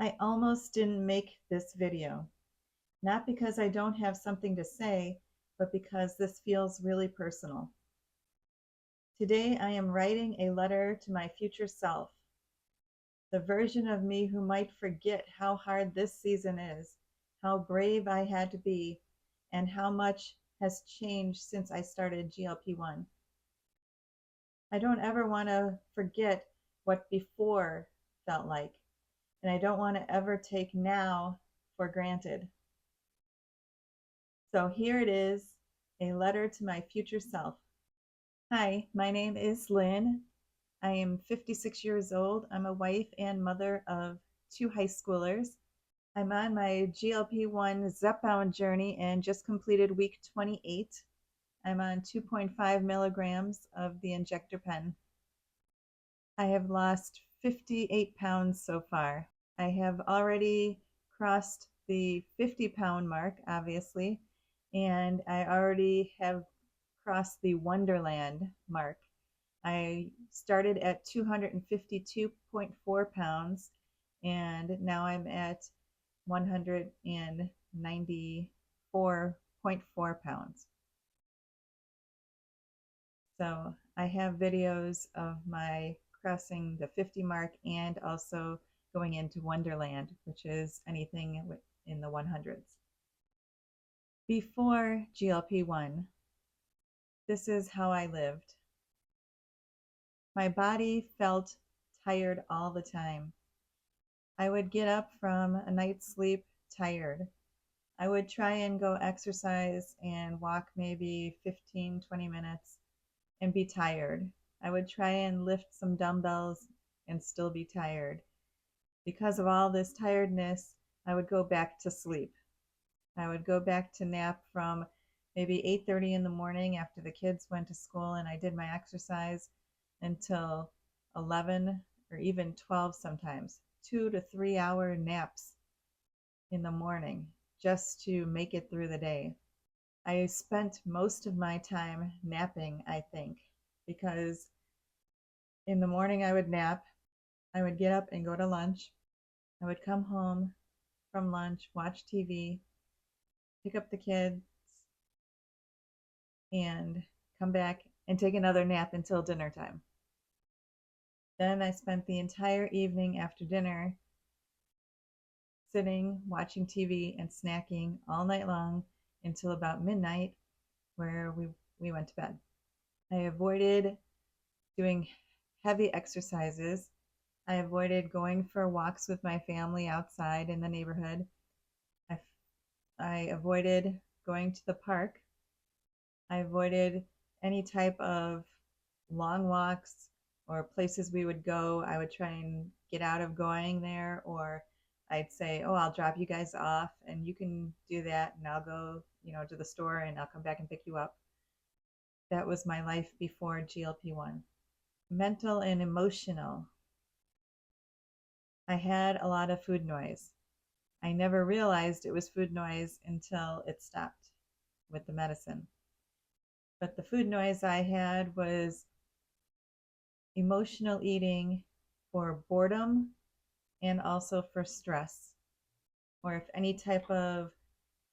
I almost didn't make this video, not because I don't have something to say, but because this feels really personal. Today I am writing a letter to my future self, the version of me who might forget how hard this season is, how brave I had to be, and how much has changed since I started GLP-1. I don't ever want to forget what before felt like, and I don't want to ever take now for granted. So here it is, a letter to my future self. Hi, my name is Lynn. I am 56 years old. I'm a wife and mother of 2 high schoolers. I'm on my GLP-1 Zepbound journey and just completed week 28. I'm on 2.5 milligrams of the injector pen. I have lost 58 pounds so far. I have already crossed the 50-pound mark, obviously, and I already have crossed the Wonderland mark. I started at 252.4 pounds, and now I'm at 194.4 pounds. So I have videos of my crossing the 50 mark and also going into Wonderland, which is anything in the 100s. Before GLP-1, this is how I lived. My body felt tired all the time. I would get up from a night's sleep tired. I would try and go exercise and walk maybe 15, 20 minutes and be tired. I would try and lift some dumbbells and still be tired. Because of all this tiredness, I would go back to sleep. I would go back to nap from maybe 8:30 in the morning after the kids went to school and I did my exercise until 11 or even 12 sometimes. 2 to 3 hour naps in the morning just to make it through the day. I spent most of my time napping, I think, because in the morning I would nap, I would get up and go to lunch, I would come home from lunch, watch TV, pick up the kids, and come back and take another nap until dinner time. Then I spent the entire evening after dinner sitting, watching TV, and snacking all night long until about midnight, where we went to bed. I avoided doing heavy exercises. I avoided going for walks with my family outside in the neighborhood. I avoided going to the park. I avoided any type of long walks or places we would go. I would try and get out of going there, or I'd say, oh, I'll drop you guys off and you can do that and I'll go, to the store and I'll come back and pick you up. That was my life before GLP-1. Mental and emotional. I had a lot of food noise. I never realized it was food noise until it stopped with the medicine. But the food noise I had was emotional eating for boredom and also for stress. Or if any type of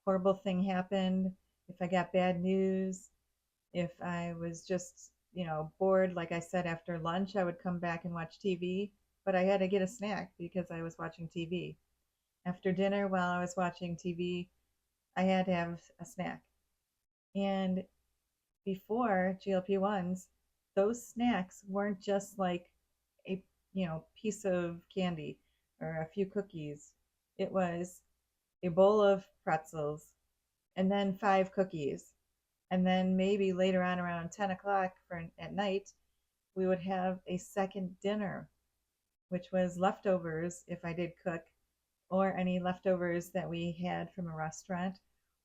horrible thing happened, if I got bad news, if I was just, bored, like I said, after lunch, I would come back and watch TV, but I had to get a snack because I was watching TV. After dinner, while I was watching TV, I had to have a snack. And before GLP-1s, those snacks weren't just like a piece of candy or a few cookies. It was a bowl of pretzels and then 5 cookies. And then maybe later on around 10 o'clock at night, we would have a second dinner, which was leftovers if I did cook, or any leftovers that we had from a restaurant,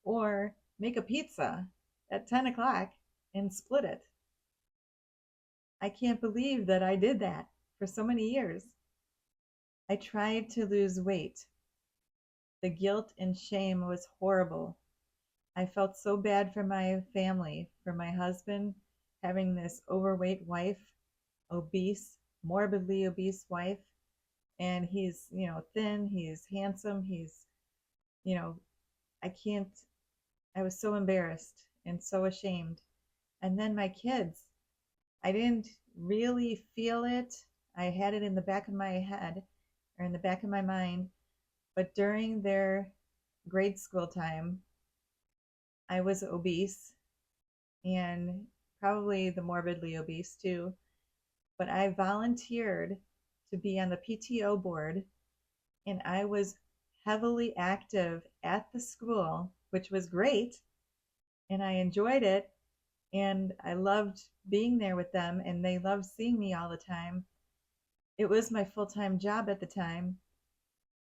or make a pizza at 10 o'clock and split it. I can't believe that I did that for so many years. I tried to lose weight. The guilt and shame was horrible. I felt so bad for my family, for my husband having this overweight wife, obese, morbidly obese wife, And he's, thin, he's handsome, he's, you know, I can't, I was so embarrassed and so ashamed. And then my kids, I didn't really feel it. I had it in the back of my head or in the back of my mind. But during their grade school time, I was obese and probably the morbidly obese too. But I volunteered to be on the PTO board and I was heavily active at the school, which was great. And I enjoyed it. And I loved being there with them, and they loved seeing me all the time. It was my full time job at the time,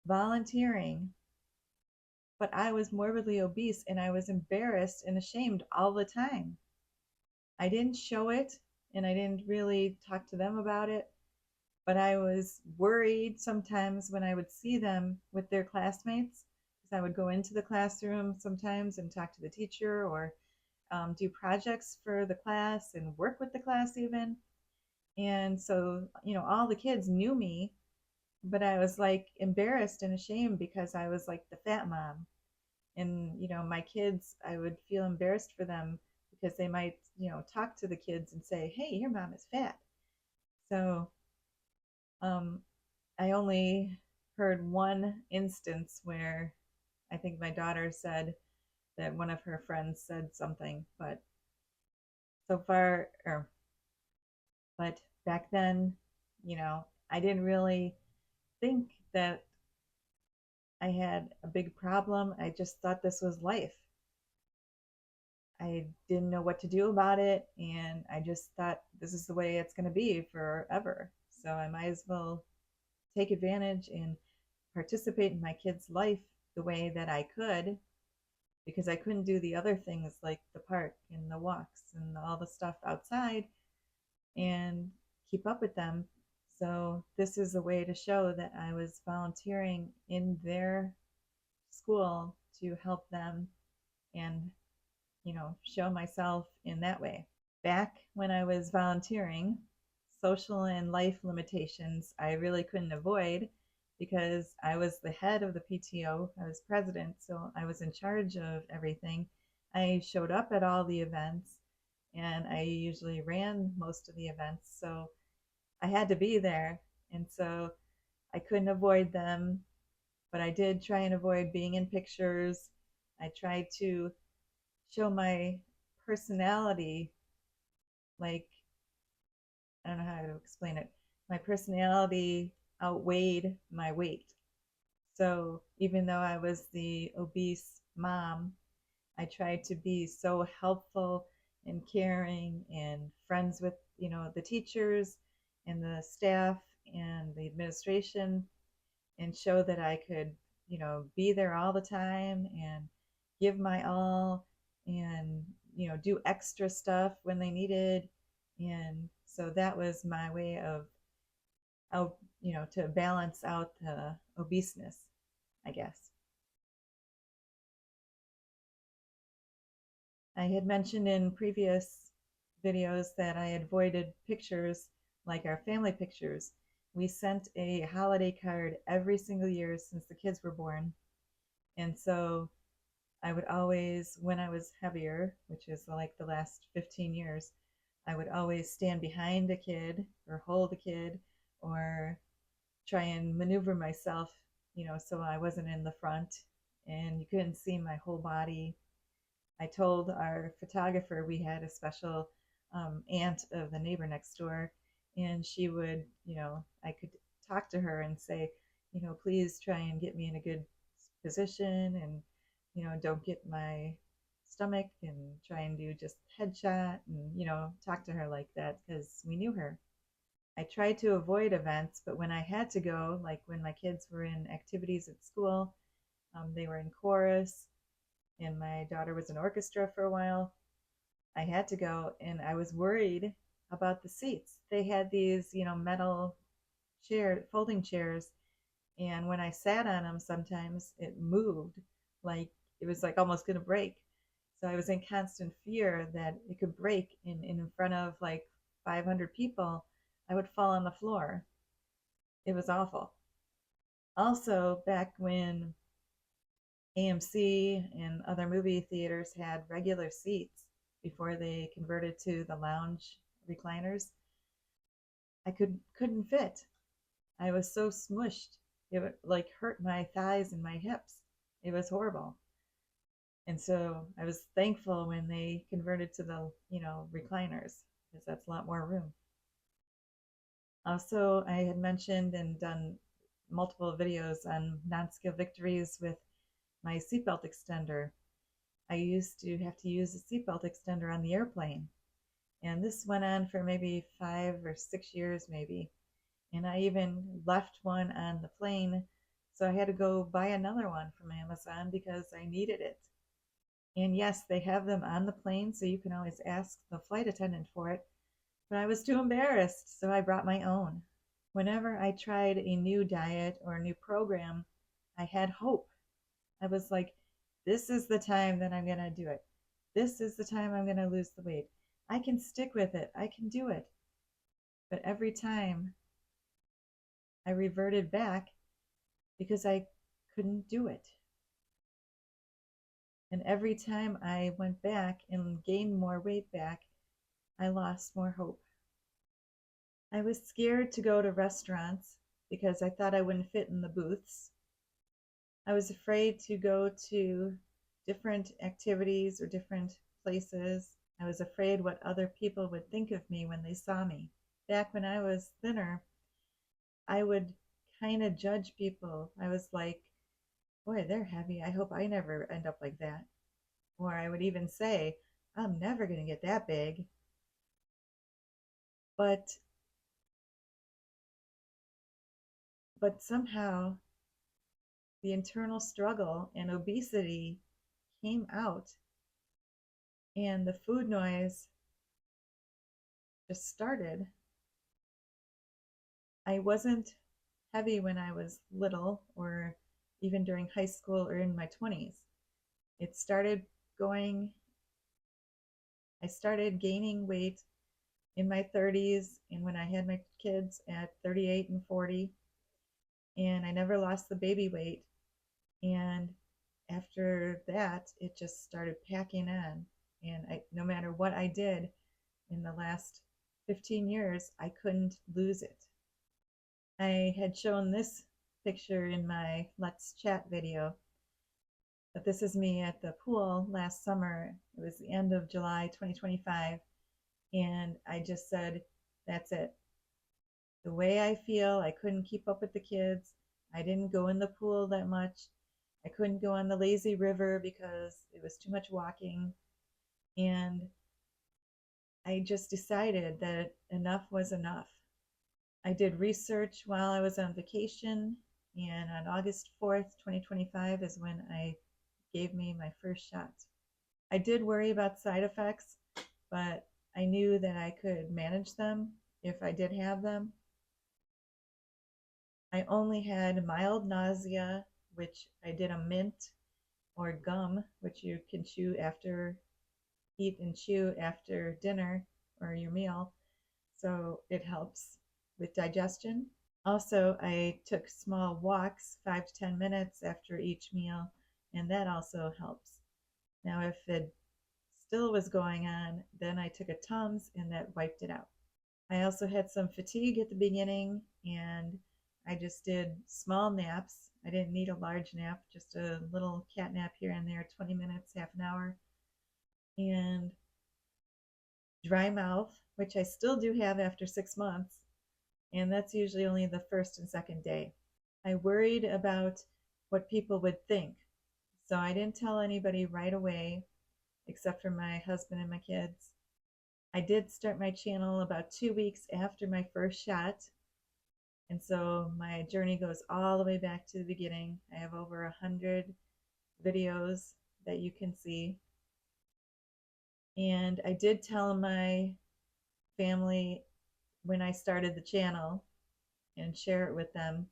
volunteering. But I was morbidly obese and I was embarrassed and ashamed all the time. I didn't show it and I didn't really talk to them about it, but I was worried sometimes when I would see them with their classmates because I would go into the classroom sometimes and talk to the teacher or do projects for the class and work with the class even. And so, all the kids knew me, but I was like embarrassed and ashamed because I was like the fat mom. And, my kids, I would feel embarrassed for them because they might, talk to the kids and say, hey, your mom is fat. So um, I only heard one instance where I think my daughter said that one of her friends said something, but so far, but back then, I didn't really think that I had a big problem. I just thought this was life. I didn't know what to do about it, and I just thought this is the way it's going to be forever. So I might as well take advantage and participate in my kid's life the way that I could because I couldn't do the other things like the park and the walks and all the stuff outside and keep up with them. So this is a way to show that I was volunteering in their school to help them and, show myself in that way. Back when I was volunteering, social and life limitations I really couldn't avoid because I was the head of the PTO. I was president, so I was in charge of everything. I showed up at all the events and I usually ran most of the events. So I had to be there. And so I couldn't avoid them, but I did try and avoid being in pictures. I tried to show my personality, like, I don't know how to explain it. My personality outweighed my weight. So even though I was the obese mom, I tried to be so helpful and caring and friends with, the teachers and the staff and the administration and show that I could, be there all the time and give my all and, do extra stuff when they needed. And so that was my way of, to balance out the obeseness, I guess. I had mentioned in previous videos that I avoided pictures like our family pictures. We sent a holiday card every single year since the kids were born. And so I would always, when I was heavier, which is like the last 15 years, I would always stand behind a kid or hold a kid or try and maneuver myself, so I wasn't in the front and you couldn't see my whole body. I told our photographer we had a special aunt of the neighbor next door, and she would, I could talk to her and say, please try and get me in a good position and, don't get my stomach and try and do just headshot and, talk to her like that because we knew her. I tried to avoid events, but when I had to go, like when my kids were in activities at school, they were in chorus, and my daughter was in orchestra for a while. I had to go, and I was worried about the seats. They had these, metal folding chairs, and when I sat on them, sometimes it moved, like it was like almost going to break. So I was in constant fear that it could break in front of like 500 people. I would fall on the floor. It was awful. Also, back when AMC and other movie theaters had regular seats before they converted to the lounge recliners, I couldn't fit. I was so smushed. It would like hurt my thighs and my hips. It was horrible. And so I was thankful when they converted to the, recliners because that's a lot more room. Also, I had mentioned and done multiple videos on non-skill victories with my seatbelt extender. I used to have to use a seatbelt extender on the airplane. And this went on for maybe 5 or 6 years, maybe. And I even left one on the plane. So I had to go buy another one from Amazon because I needed it. And yes, they have them on the plane, so you can always ask the flight attendant for it. But I was too embarrassed, so I brought my own. Whenever I tried a new diet or a new program, I had hope. I was like, this is the time that I'm going to do it. This is the time I'm going to lose the weight. I can stick with it. I can do it. But every time I reverted back because I couldn't do it. And every time I went back and gained more weight back, I lost more hope. I was scared to go to restaurants because I thought I wouldn't fit in the booths. I was afraid to go to different activities or different places. I was afraid what other people would think of me when they saw me. Back when I was thinner, I would kind of judge people. I was like, boy, they're heavy. I hope I never end up like that. Or I would even say, I'm never going to get that big. But somehow the internal struggle and obesity came out, and the food noise just started. I wasn't heavy when I was little or even during high school or in my 20s. It started going, I started gaining weight in my 30s and when I had my kids at 38 and 40, and I never lost the baby weight. And after that, it just started packing on. And no matter what I did in the last 15 years, I couldn't lose it. I had shown this picture in my Let's Chat video, but this is me at the pool last summer. It was the end of July 2025, and I just said, that's it. The way I feel, I couldn't keep up with the kids. I didn't go in the pool that much. I couldn't go on the lazy river because it was too much walking. And I just decided that enough was enough. I did research while I was on vacation, and on August 4th, 2025 is when I gave me my first shot. I did worry about side effects, but I knew that I could manage them if I did have them. I only had mild nausea, which I did a mint or gum, which you can eat and chew after dinner or your meal. So it helps with digestion. Also, I took small walks, 5 to 10 minutes after each meal, and that also helps. Now, if it still was going on, then I took a Tums and that wiped it out. I also had some fatigue at the beginning, and I just did small naps. I didn't need a large nap, just a little cat nap here and there, 20 minutes, half an hour. And dry mouth, which I still do have after 6 months, and that's usually only the first and second day. I worried about what people would think, so I didn't tell anybody right away, except for my husband and my kids. I did start my channel about 2 weeks after my first shot, and so my journey goes all the way back to the beginning. I have over 100 videos that you can see. And I did tell my family when I started the channel and share it with them,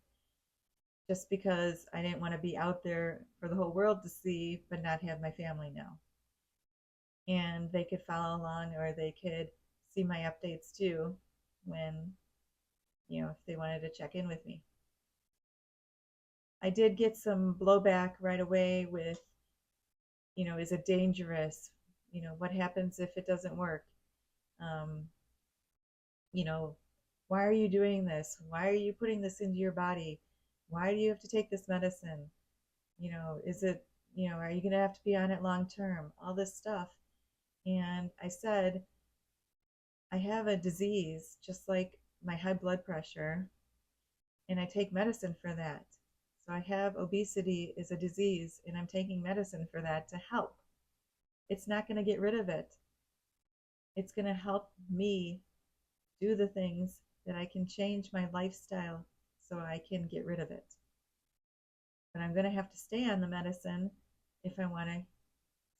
just because I didn't want to be out there for the whole world to see, but not have my family know. And they could follow along, or they could see my updates too when, if they wanted to check in with me. I did get some blowback right away with, is it dangerous? What happens if it doesn't work? Um, you know, why are you doing this? Why are you putting this into your body? Why do you have to take this medicine? Is it, are you going to have to be on it long term? All this stuff. And I said, I have a disease just like my high blood pressure, and I take medicine for that. So I have obesity is a disease, and I'm taking medicine for that to help. It's not going to get rid of it. It's going to help me do the things that I can change my lifestyle so I can get rid of it. But I'm going to have to stay on the medicine if I want to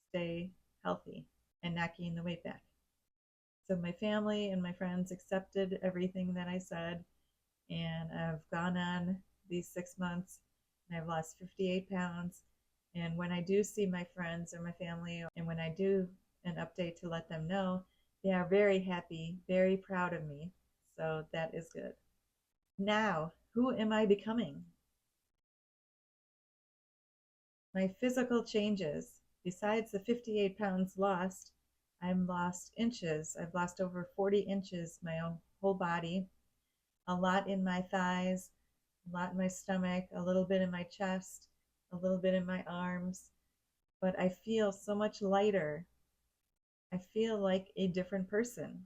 stay healthy and not gain the weight back. So my family and my friends accepted everything that I said, and I've gone on these 6 months and I've lost 58 pounds. And when I do see my friends or my family, and when I do an update to let them know, they are very happy, very proud of me. So that is good. Now, who am I becoming? My physical changes, besides the 58 pounds lost, I've lost inches. I've lost over 40 inches, my own whole body, a lot in my thighs, a lot in my stomach, a little bit in my chest, a little bit in my arms. But I feel so much lighter. I feel like a different person.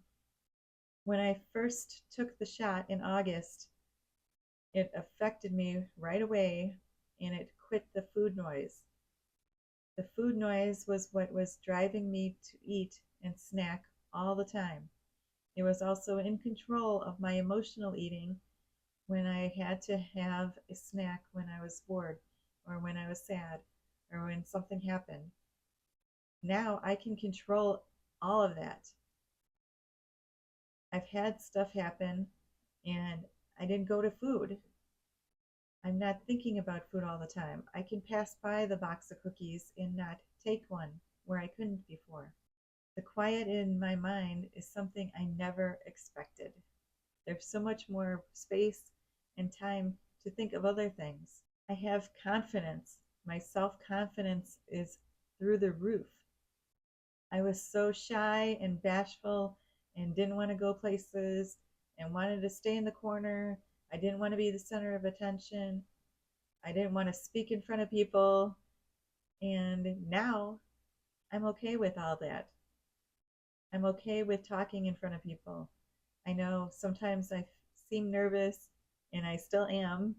When I first took the shot in August, it affected me right away, and it quit the food noise. The food noise was what was driving me to eat and snack all the time. It was also in control of my emotional eating when I had to have a snack when I was bored or when I was sad or when something happened. Now I can control all of that. I've had stuff happen and I didn't go to food. I'm not thinking about food all the time. I can pass by the box of cookies and not take one where I couldn't before. The quiet in my mind is something I never expected. There's so much more space and time to think of other things. I have confidence. My self-confidence is through the roof. I was so shy and bashful and didn't want to go places and wanted to stay in the corner. I didn't want to be the center of attention. I didn't want to speak in front of people. And now I'm okay with all that. I'm okay with talking in front of people. I know sometimes I seem nervous, and I still am,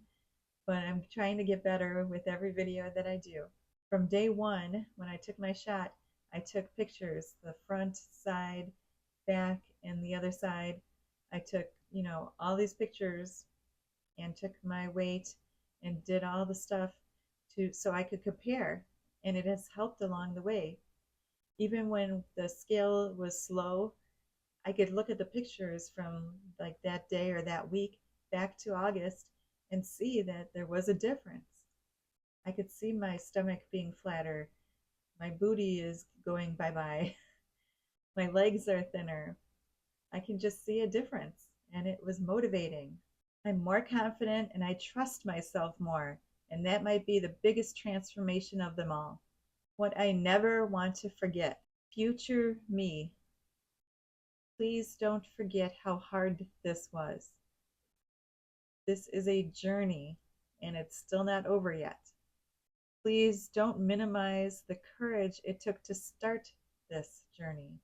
but I'm trying to get better with every video that I do. From day one, when I took my shot, I took pictures, the front, side, back, and the other side. I took, all these pictures and took my weight and did all the stuff so I could compare, and it has helped along the way. Even when the scale was slow, I could look at the pictures from like that day or that week back to August and see that there was a difference. I could see my stomach being flatter. My booty is going bye-bye. My legs are thinner. I can just see a difference, and it was motivating. I'm more confident and I trust myself more, and that might be the biggest transformation of them all. What I never want to forget. Future me, please don't forget how hard this was. This is a journey, and it's still not over yet. Please don't minimize the courage it took to start this journey.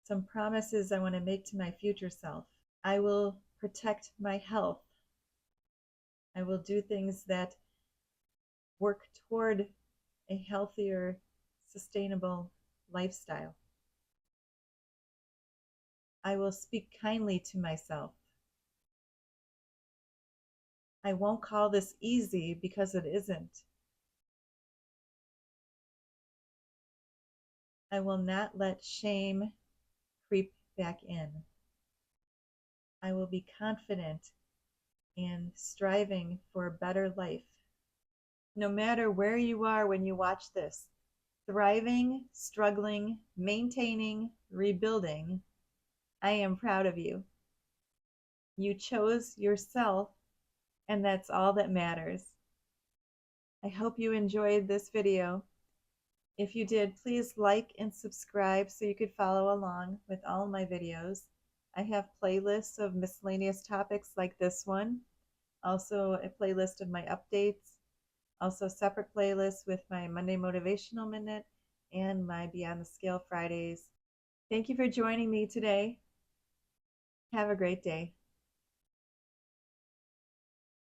Some promises I want to make to my future self. I will protect my health. I will do things that work toward a healthier, sustainable lifestyle. I will speak kindly to myself. I won't call this easy because it isn't. I will not let shame creep back in. I will be confident and striving for a better life. No matter where you are when you watch this, thriving, struggling, maintaining, rebuilding, I am proud of you. You chose yourself, and that's all that matters. I hope you enjoyed this video. If you did, please like and subscribe so you could follow along with all my videos. I have playlists of miscellaneous topics like this one, also a playlist of my updates, also separate playlists with my Monday Motivational Minute and my Beyond the Scale Fridays. Thank you for joining me today. Have a great day.